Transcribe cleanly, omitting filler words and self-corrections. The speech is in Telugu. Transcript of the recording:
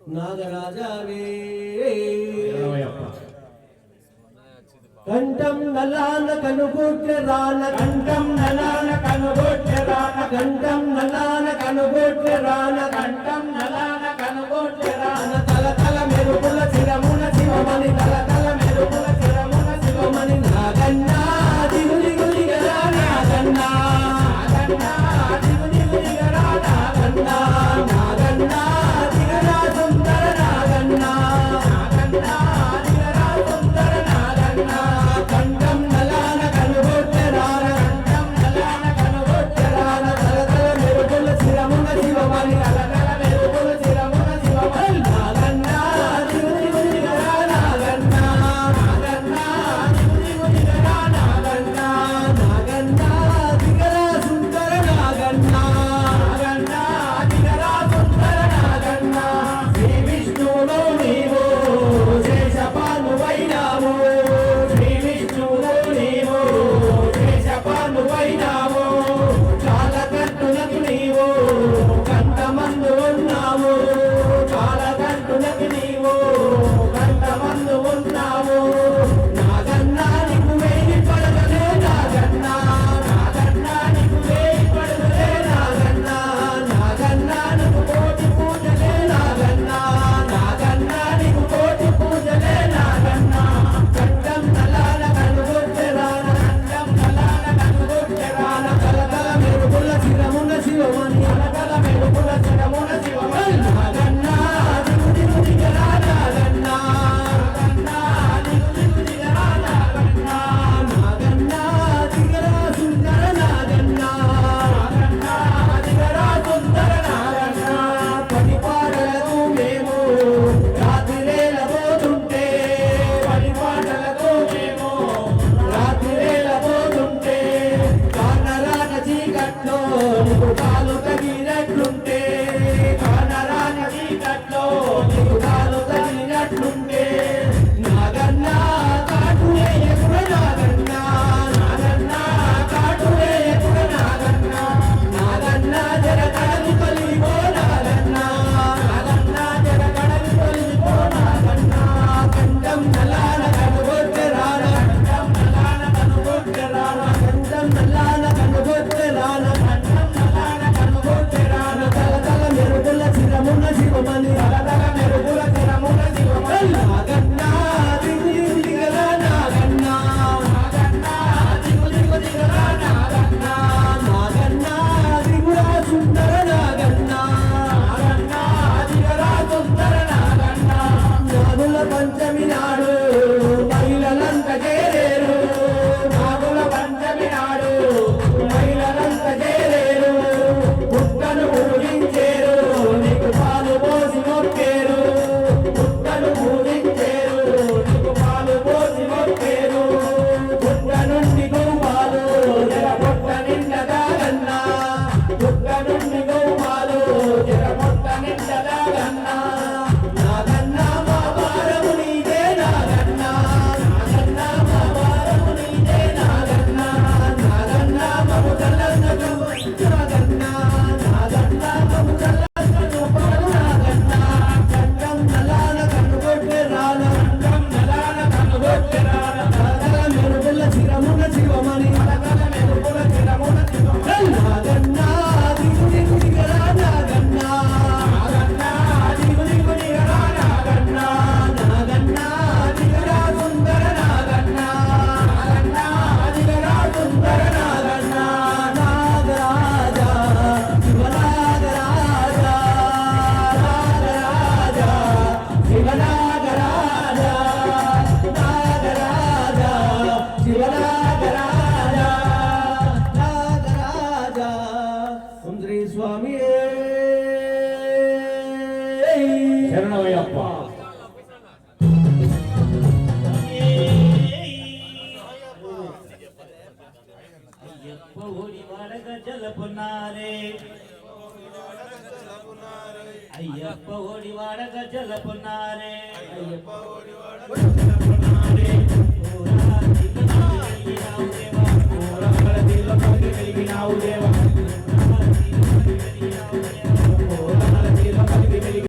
నాగరాజావే కంఠం నలాన కనుగొట్టె రాన కంఠం నలాన కనుగొట్టె రాన కంఠం నలాన కనుగొట్టె రాన కంఠం నలాన కనుగొట్టె రాన తల తల మెరుపుల చిరమున శివమణి తల తల మెరుపుల చిరమున శివమణి నాగన్నా దిగు దిగు దిగరా నాగన్నా నాగన్నా దిగు దిగు దిగరా నాగన్నా నాగన్నా దిగరా సుందర నాగన్నా నాగన్నా దిగరా సుందర నాగన్నా కంఠం నలాన కనుగొట్టె రాన కంఠం నలాన కనుగొట్టె రాన తల తల మెరుపుల చిరమున శివమణి తల తల మెరుపుల చిరమున శివమణి నాగన్నా దిగు దిగు దిగరా నాగన్నా నాగన్నా దిగు దిగు దిగరా నాగన్నా నాగన్నా దిగరా సుందర నాగన్నా నాగన్నా దిగరా సుందర నాగన్నా శ్రీ విష్ణువులో నీవు శేషపానువైనావు శ్రీ విష్ణువులో నీవు శేషపానువైనావు చాలా కట్టులకు నీవు కంఠమందు ఉన్నావు చాలా కట్టులకు నీవు కంఠమందు ఉన్నావు నాగన్నా నీకు వేయి పడగలే నాగన్నా నాగన్నా నీకు వేయి పడగలే నాగన్నా నాగన్నా నీకు కోటి పూజలే నాగన్నా నాగన్నా నీకు కోటి పూజలే నాగన్నా కంఠం నలాన కనుగొట్టె రాన కంఠం నలాన కనుగొట్టె రాన తల తల మెరుపుల చిరమున శివమణి తల తల మెరుపుల చిరమున శివమణి నాగన్నా దిగు దిగు దిగరా నాగన్నా నాగన్నా దిగు దిగు దిగరా నాగన్నా నాగన్నా దిగరా సుందర నాగన్నా నాగన్నా దిగరా సుందర నాగన్నా పడిపాటలతో మేము రాత్రిరేలబోతుంటే పడిపాటలతో మేము రాత్రిరేలబోతుంటే కానరాక చీకట్లో నీకు కాలు తగినట్లుంటే కానరాక చీకట్లో నీకు కాలు తగినట్లుంటే నాగన్నా కాటులే ఎగుర నాగన్నా నాగన్నా కాటులే ఎగుర నాగన్నా నాగన్నా జర కడలి తొలిపో నాగన్నా నాగన్నా జర కడలి తొలిపో నాగన్నా కంఠం నలాన కనుగొట్టె రాన కంఠం నలాన కనుగొట్టె రాన కంఠం నలాన కనుగొట్టె రాన కంఠం నలాన కనుగొట్టె రాన తల తల మెరుపుల చిరమున శివమణి తల తల మెరుపుల చిరమున శివమణి నాగన్నా దిగు దిగు దిగరా నాగన్నా నాగన్నా దిగు దిగు దిగరా నాగన్నా నాగన్నా దిగురా సుందర నాగన్నా నాగన్నా దిగరా సుందర నాగన్నా నాగుల పంచమి నాడు మహిళలంత చేరేరు నాగుల పంచమి నాడు మహిళలంత చేరేరు పుట్టను పూజించేరు నీకు పాలు పోసి మొక్కేరు పుట్టను పూజించేరు నీకు పాలు పోసి మొక్కేరు పుట్ట నుండి గోపాలు జర పొట్ట నిండదాగన్నా పుట్ట నుండి గోపాలు జర పొట్ట నిండదాగన్నా నాగన్నా మా వారము నీదే నాగన్నా నాగన్నా మా వారము నీదే నాగన్నా నాగన్నా మము చల్లంగా నాగన్నా నాగన్నా మము చల్లంగా చూపడు నాగన్నా కంఠం నలాన కనుగొట్టె రాన కంఠం నలాన కనుగొట్టె రాన తలతల మెరుపుల చిరమున శివమణి తలతల మెరుపుల చిరమున శివమణి నాగన్నా దిగు దిగు దిగరా నాగన్నా నాగన్నా దిగు దిగు దిగరా నాగన్నా నాగన్నా దిగరా సుందర నాగన్నా నాగన్నా దిగరా సుందర నాగన్నా నాగరాజా శివనాగరాజా నాగరాజా శివనాగరాజా నాగరాజా శివనాగరాజా నాగరాజా ఓం శ్రీ స్వామి శరణమయ్యప్ప అయ్యప్ప ఓడి వాడగ జలపునారే అయ్యప్ప ఓడి వాడగ జలపునారే అయ్యప్ప ఓడి వాడగ జలపునారే ఓరా దిల్ల వెలిగినావు దేవా ఓరా దిల్ల వెలిగినావు దేవా